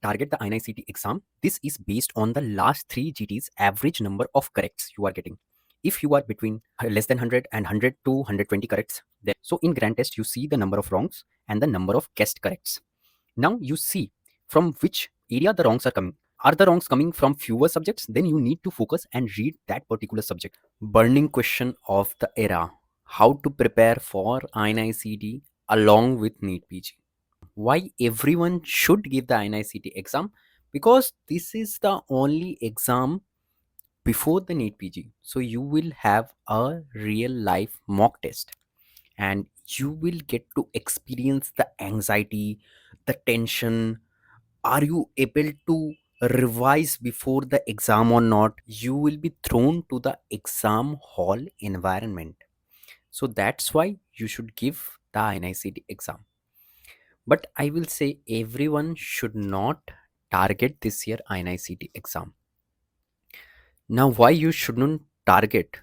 target the INICET exam, this is based on the last 3 GT's average number of corrects you are getting. If you are between less than 100 and 100 to 120 corrects, then so in grand test you see the number of wrongs and the number of guessed corrects. Now you see from which area the wrongs are coming. Are the wrongs coming from fewer subjects? Then you need to focus and read that particular subject. Burning question of the era: how to prepare for INICET along with NEET PG. Why everyone should give the INICET exam? Because this is the only exam before the NEET PG. So you will have a real life mock test and you will get to experience the anxiety, the tension. Are you able to revise before the exam or not? You will be thrown to the exam hall environment. So that's why you should give the INICET exam. But I will say everyone should not target this year INICET exam. Now, why you shouldn't target,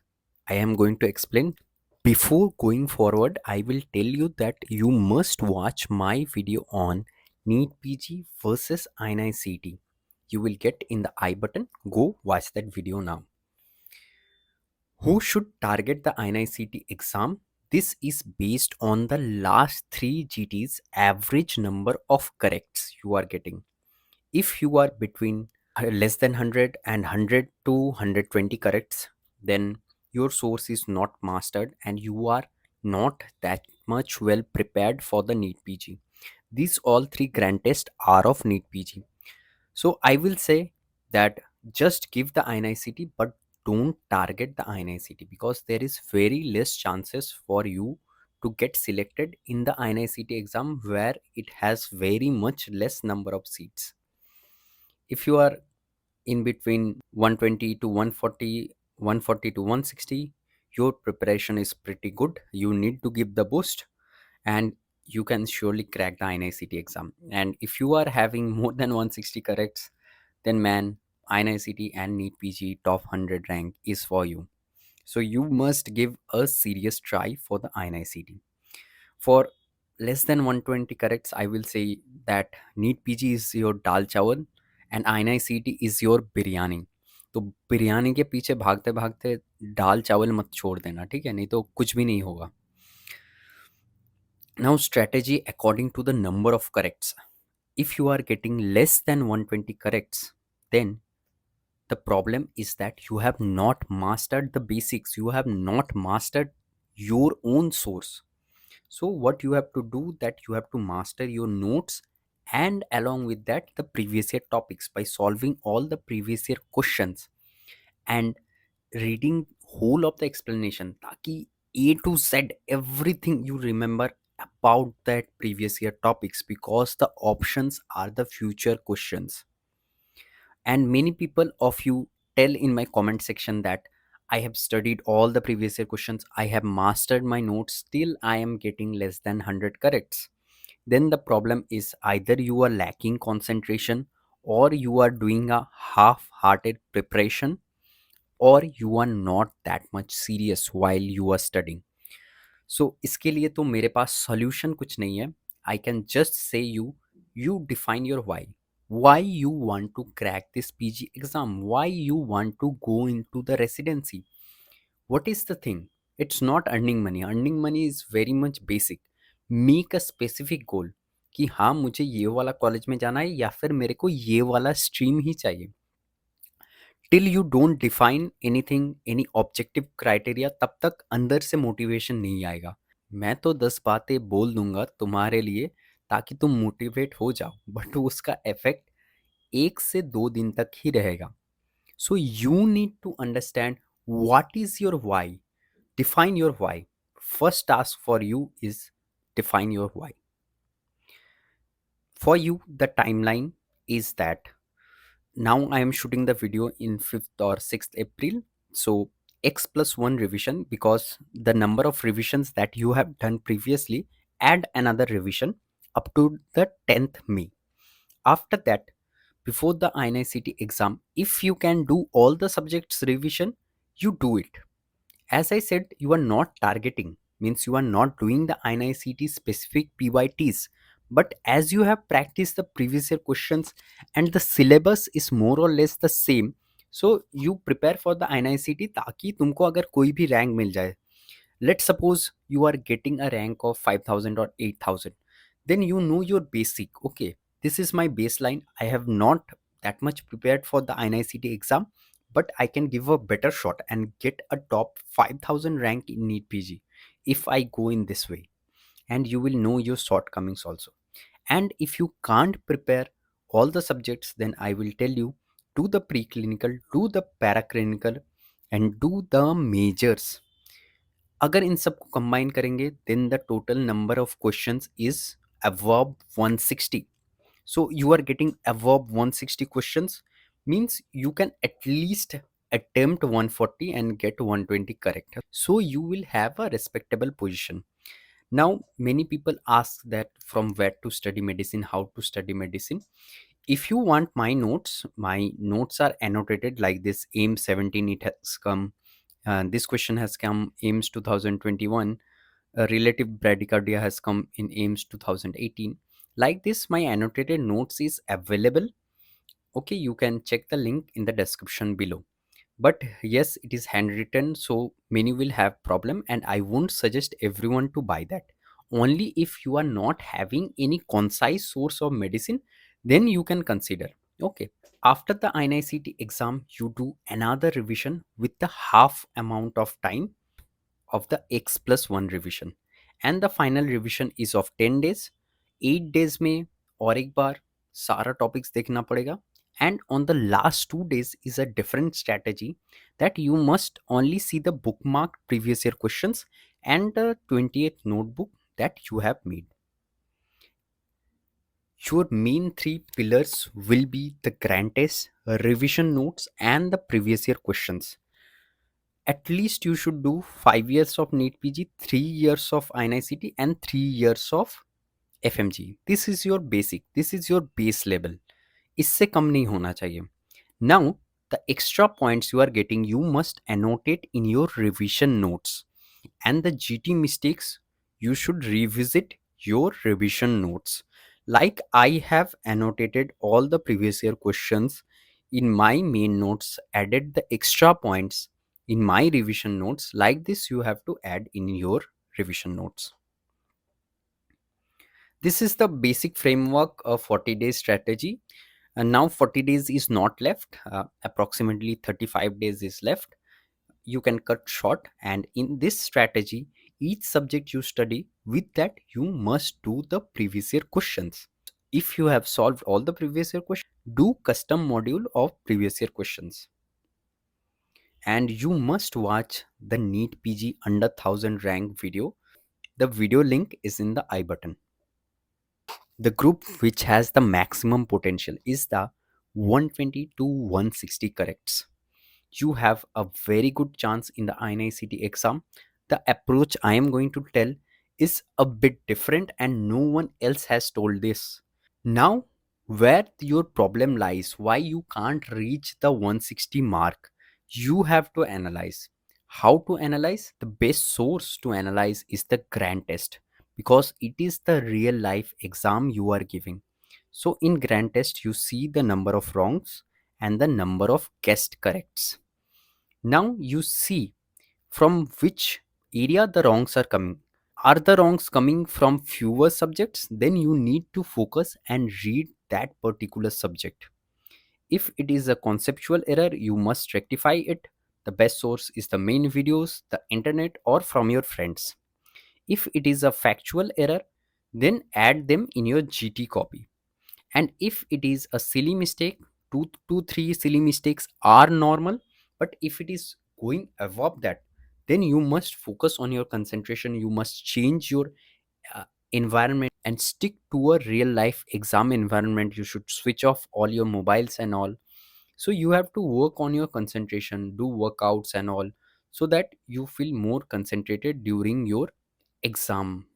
I am going to explain. Before going forward, I will tell you that you must watch my video on NEET PG versus INICET. You will get in the I button. Go watch that video now. Who should target the INICET exam? This is based on the last 3 GT's average number of corrects you are getting. If you are between less than 100 and 100 to 120 corrects, then your source is not mastered and you are not that much well prepared for the NEET PG. These all 3 grand tests are of NEET PG. So I will say that just give the INICET, but don't target the INICET, because there is very less chances for you to get selected in the INICET exam where it has very much less number of seats. If you are in between 120 to 140, 140 to 160, your preparation is pretty good. You need to give the boost and you can surely crack the INICET exam. And if you are having more than 160 corrects, then man, INICET and NEET PG top 100 rank is for you. So you must give a serious try for the INICET. For less than 120 corrects, I will say that NEET PG is your dal chawal and INICET is your biryani. तो बिरयानी के पीछे भागते भागते दाल चावल मत छोड़ देना, ठीक है? नहीं तो कुछ भी नहीं होगा. Now, strategy according to the number of corrects. If you are getting less than 120 corrects, then the problem is that you have not mastered the basics. You have not mastered your own source. So what you have to do, that you have to master your notes and along with that the previous year topics by solving all the previous year questions and reading whole of the explanation, ताकि A to Z everything you remember about that previous year topics, because the options are the future questions. And many people of you tell in my comment section that I have studied all the previous year questions, I have mastered my notes, still I am getting less than 100 corrects. Then the problem is either you are lacking concentration, or you are doing a half hearted preparation, or you are not that much serious while you are studying. So इसके लिए तो मेरे पास solution कुछ नहीं है. I can just say you define your why. Why you want to crack this PG exam? Why you want to go into the residency? What is the thing? It's not earning money. Earning money is very much basic. Make a specific goal कि हाँ मुझे ये वाला college में जाना है या फिर मेरे को ये वाला स्ट्रीम ही चाहिए. Till you don't define anything, any objective criteria, तब तक अंदर से मोटिवेशन नहीं आएगा. मैं तो 10 बातें बोल दूंगा तुम्हारे लिए ताकि तुम मोटिवेट हो जाओ, बट उसका इफेक्ट 1 से 2 दिन तक ही रहेगा. So you need to understand what is your why. Define your why. First task for you is define your why. For you, the timeline is that now I am shooting the video in 5th or 6th April. So X plus 1 revision, because the number of revisions that you have done previously, add another revision up to the 10th May. After that, before the INICET exam, if you can do all the subjects revision, you do it. As I said, you are not targeting, means you are not doing the INICET specific PYTs, But as you have practiced the previous year questions and the syllabus is more or less the same, so you prepare for the NICT ताकि तुमको अगर कोई भी rank मिल जाए. Let's suppose you are getting a rank of 5000 or 8000, then you know your basic. Okay, this is my baseline. I have not that much prepared for the NICT exam, but I can give a better shot and get a top 5000 rank in NEET PG if I go in this way. And you will know your shortcomings also. And if you can't prepare all the subjects, then I will tell you, do the preclinical, do the paraclinical, and do the majors. अगर इन सबको combine करेंगे, then the total number of questions is above 160. So you are getting above 160 questions, means you can at least attempt 140 and get 120 correct. So you will have a respectable position. Now many people ask that from where to study medicine, how to study medicine. If you want my notes are annotated like this. AIM 17 it has come. This question has come AIMS 2021. Relative bradycardia has come in AIMS 2018. Like this, my annotated notes is available. Okay, you can check the link in the description below. But yes, it is handwritten, so many will have problem, and I won't suggest everyone to buy that. Only if you are not having any concise source of medicine, then you can consider. Okay. After the NICT exam, you do another revision with the half amount of time of the X plus 1 revision, and the final revision is of 10 days. 8 days में और एक बार सारा topics देखना पड़ेगा. And on the last 2 days is a different strategy, that you must only see the bookmarked previous year questions and the 20th notebook that you have made. Your main three pillars will be the grant test, revision notes, and the previous year questions. At least you should do 5 years of NEET PG, 3 years of INICT, and 3 years of FMG. This is your basic, this is your base level. इससे कम नहीं होना चाहिए. Now, the extra points you are getting, you must annotate in your revision notes. And the GT mistakes, you should revisit your revision notes. Like I have annotated all the previous year questions in my main notes, added the extra points in my revision notes. Like this, you have to add in your revision notes. This is the basic framework of 40 days strategy. And now 40 days is not left, approximately 35 days is left. You can cut short, and in this strategy, each subject you study, with that you must do the previous year questions. If you have solved all the previous year questions, do custom module of previous year questions. And you must watch the NEET PG under 1000 rank video. The video link is in the I button. The group which has the maximum potential is the 120 to 160 corrects. You have a very good chance in the INICT exam. The approach I am going to tell is a bit different, and no one else has told this. Now, where your problem lies, why you can't reach the 160 mark, you have to analyze. How to analyze? The best source to analyze is the grand test, because it is the real life exam you are giving. So, in grand test, you see the number of wrongs and the number of guessed corrects. Now, you see from which area the wrongs are coming. Are the wrongs coming from fewer subjects? Then you need to focus and read that particular subject. If it is a conceptual error, you must rectify it. The best source is the main videos, the internet, or from your friends. If it is a factual error, then add them in your GT copy. And if it is a silly mistake, two, three silly mistakes are normal. But if it is going above that, then you must focus on your concentration. You must change your environment and stick to a real life exam environment. You should switch off all your mobiles and all. So you have to work on your concentration, do workouts and all, so that you feel more concentrated during your exam.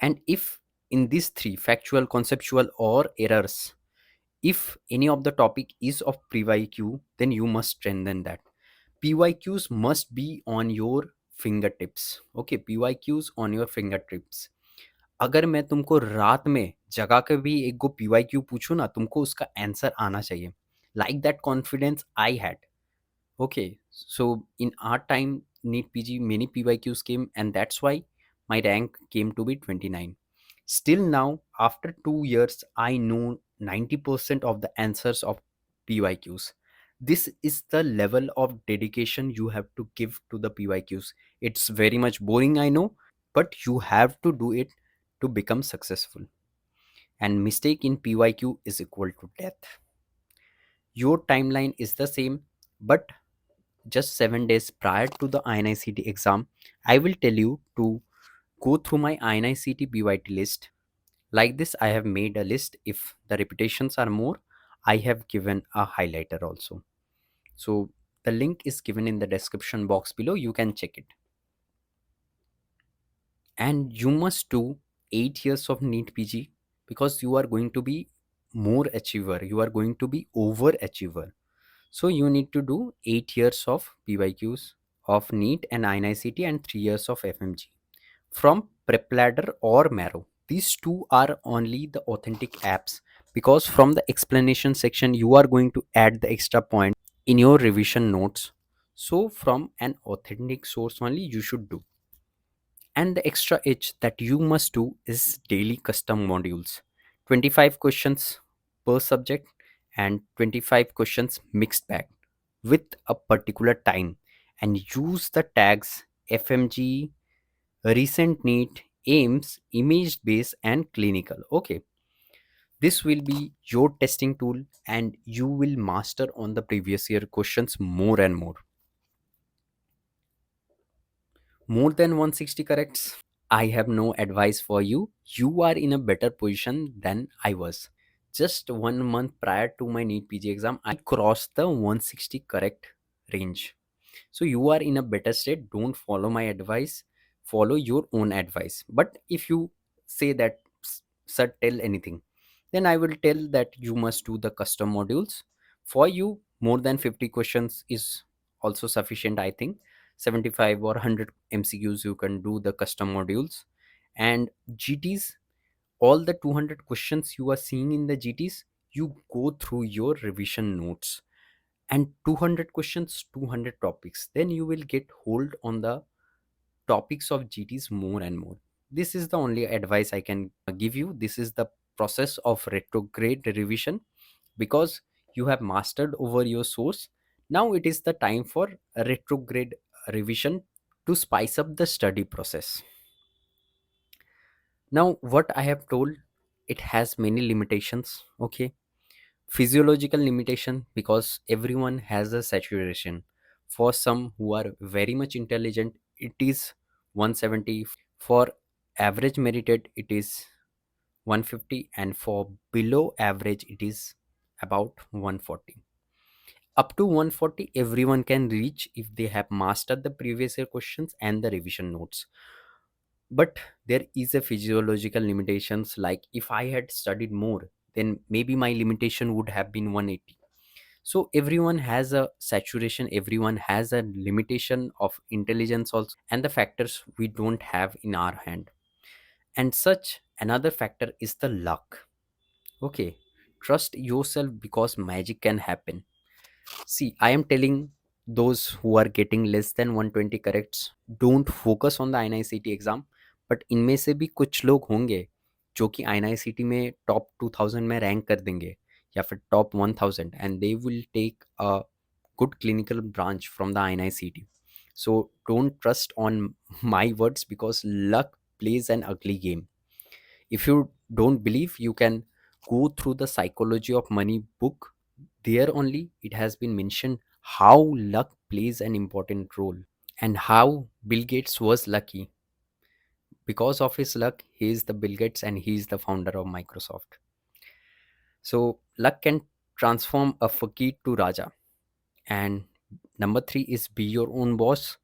And if in these three, factual, conceptual, or errors, if any of the topic is of PYQ, then you must strengthen that. PYQs must be on your fingertips. Okay, PYQs on your fingertips. अगर मैं तुमको रात में जगा के भी एक गो PYQ पूछूं ना, तुमको उसका आंसर आना चाहिए। Like that confidence I had. Okay, so in our time, NEET PG, many PYQs came, and that's why my rank came to be 29. Still now, after 2 years, I know 90% of the answers of PYQs. This is the level of dedication you have to give to the PYQs. It's very much boring, I know, but you have to do it to become successful. And mistake in PYQ is equal to death. Your timeline is the same, but just 7 days prior to the INICT exam, I will tell you to go through my INICT BYT list. Like this, I have made a list. If the repetitions are more, I have given a highlighter also. So the link is given in the description box below. You can check it. And you must do 8 years of NEET PG because you are going to be more achiever. You are going to be overachiever. So you need to do 8 years of PYQs of NEET and INICT and 3 years of FMG from PrepLadder or Marrow. These two are only the authentic apps because from the explanation section you are going to add the extra point in your revision notes. So from an authentic source only you should do. And the extra edge that you must do is daily custom modules. 25 questions per subject and 25 questions mixed bag with a particular time, and use the tags FMG, recent NEET, AIMS, image based and clinical. Okay, this will be your testing tool and you will master on the previous year questions more and more. More than 160 corrects? I have no advice for you. You are in a better position than I was. Just 1 month prior to my NEET PG exam, I crossed the 160 correct range. So you are in a better state. Don't follow my advice. Follow your own advice. But if you say that, sir, tell anything, then I will tell that you must do the custom modules. For you, more than 50 questions is also sufficient, I think. 75 or 100 MCQs you can do the custom modules. And GTs, all the 200 questions you are seeing in the GTs, you go through your revision notes, and 200 questions, 200 topics, then you will get hold on the topics of GTs more and more. This is the only advice I can give you. This is the process of retrograde revision. Because you have mastered over your source, now it is the time for a retrograde revision to spice up the study process. Now what I have told, it has many limitations. Okay, physiological limitation, because everyone has a saturation. For some who are very much intelligent, it is 170. For average merited, it is 150, and for below average, it is about 140. Up to 140 everyone can reach if they have mastered the previous year questions and the revision notes. But there is a physiological limitations, like if I had studied more, then maybe my limitation would have been 180. So everyone has a saturation, everyone has a limitation of intelligence also, and the factors we don't have in our hand. And such another factor is the luck. Okay, trust yourself because magic can happen. See, I am telling those who are getting less than 120 corrects, don't focus on the INICT exam. But इनमें से भी कुछ लोग होंगे जो कि INICT में top 2000 में रैंक कर देंगे, या फिर top 1000, and they will take a good clinical branch from the INICT. So don't trust on my words because luck plays an ugly game. If you don't believe, you can go through the Psychology of Money book. There only it has been mentioned how luck plays an important role and how Bill Gates was lucky. Because of his luck, he is the Bill Gates and he is the founder of Microsoft. So luck can transform a fakir to Raja. And number three is be your own boss.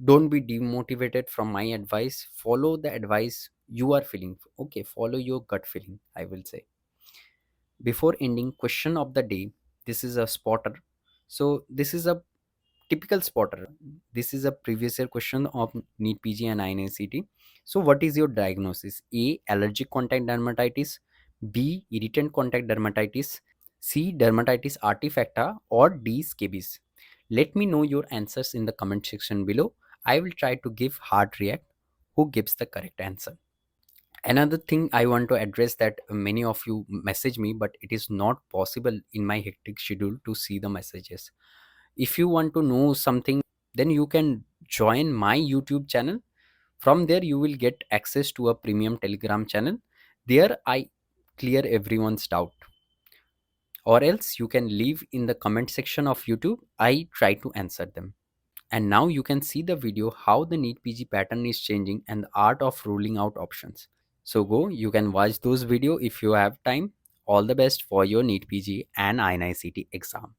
Don't be demotivated from my advice. Follow the advice you are feeling. Okay, follow your gut feeling, I will say. Before ending, question of the day. This is a spotter. So this is a Typical spotter. This is a previous year question of NEET PG and INICT. So what is your diagnosis? A. Allergic contact dermatitis. B. Irritant contact dermatitis. C. Dermatitis artifacta. Or D. Scabies. Let me know your answers in the comment section below. I will try to give hard react who gives the correct answer. Another thing I want to address, that many of you message me, but it is not possible in my hectic schedule to see the messages. If you want to know something, then you can join my YouTube channel. From there you will get access to a premium Telegram channel. There I clear everyone's doubt, or else you can leave in the comment section of YouTube. I try to answer them. And now you can see the video how the NEET PG pattern is changing and the art of ruling out options. So go, you can watch those video if you have time. All the best for your NEET PG and INICT exam.